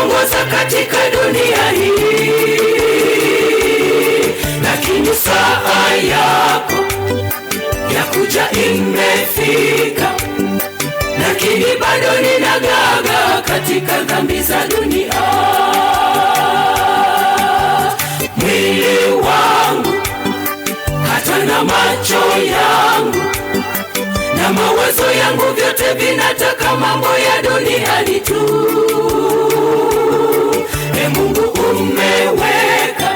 kuongoza katika dunia hii, lakini saa yako ya kuja imefika, lakini bado ninagaga katika dhambi za dunia. Mwili wangu hata na macho yangu na mawazo yangu vyote vinataka mambo ya duniani tu. Mungu umeweka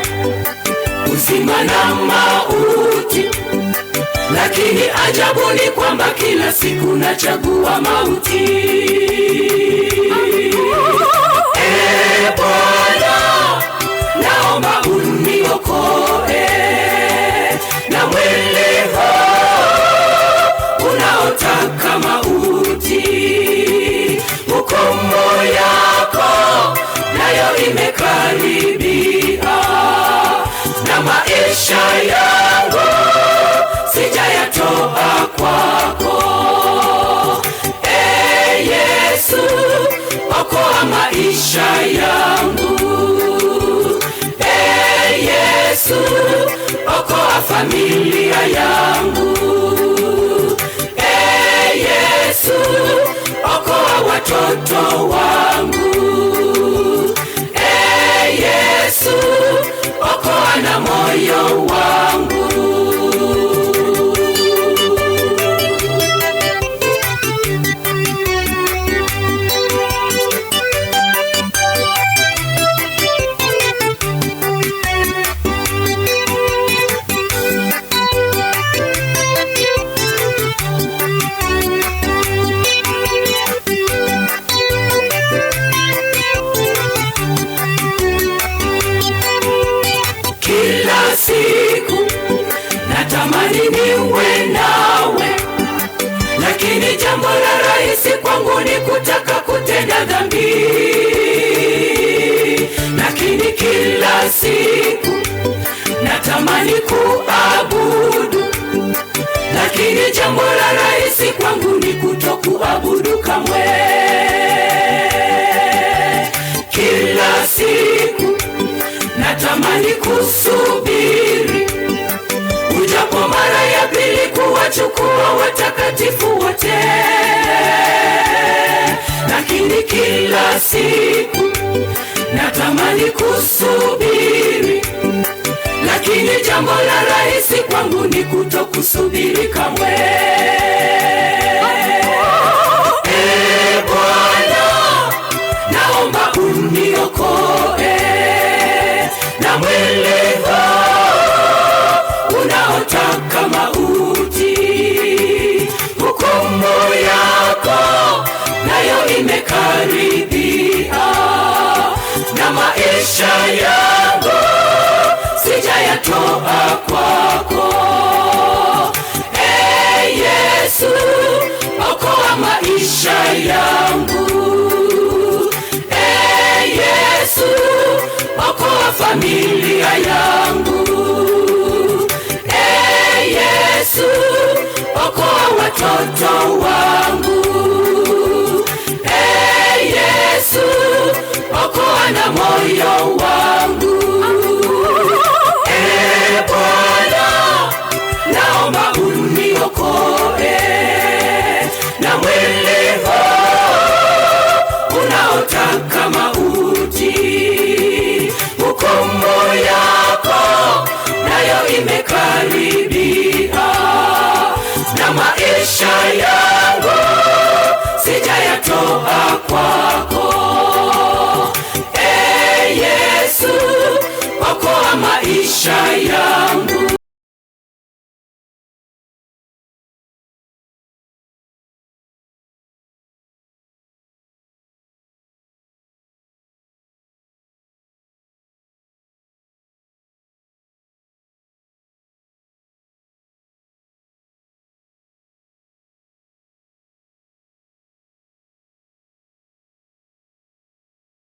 uzima na mauti, lakini ajabu ni kwamba kila siku nachagua mauti. Bwana, naomba uniokoe na mwili unaotaka mauti. Hukumu yako nayo imekaribia, na maisha yangu sijayatoa kwako. Yesu, okoa maisha yangu. Yesu, okoa familia yangu. Yesu, okoa watoto wangu. Yesu, okoa na moyo wangu. Kila siku natamani niwe nawe, lakini jambo la rahisi kwangu ni kutaka kutenda dhambi. Lakini kila siku natamani kuabudu, lakini jambo la rahisi kwangu ni kutokuabudu kamwe. Kila siku natamani kusubiri ujapo mara ya pili kuwachukua watakatifu wote, lakini kila siku natamani kusubiri, lakini jambo la rahisi kwangu ni kutokusubiri kamwe. Bwana, naomba uniokoe na mwili unaotaka mauti. Hukumu yako nayo imekaribia, na maisha yangu sijayatoa kwako. Yesu, okoa maisha yangu. Yesu, okoa familia yangu. Yesu, okoa watoto wangu. Yesu, okoa na moyo wangu. Bwana, naomba uniokoe na mwili unaotaka mauti. Hukumu yako nayo imekaribia, na maisha yangu sijayatoa kwako. Yesu, okoa maisha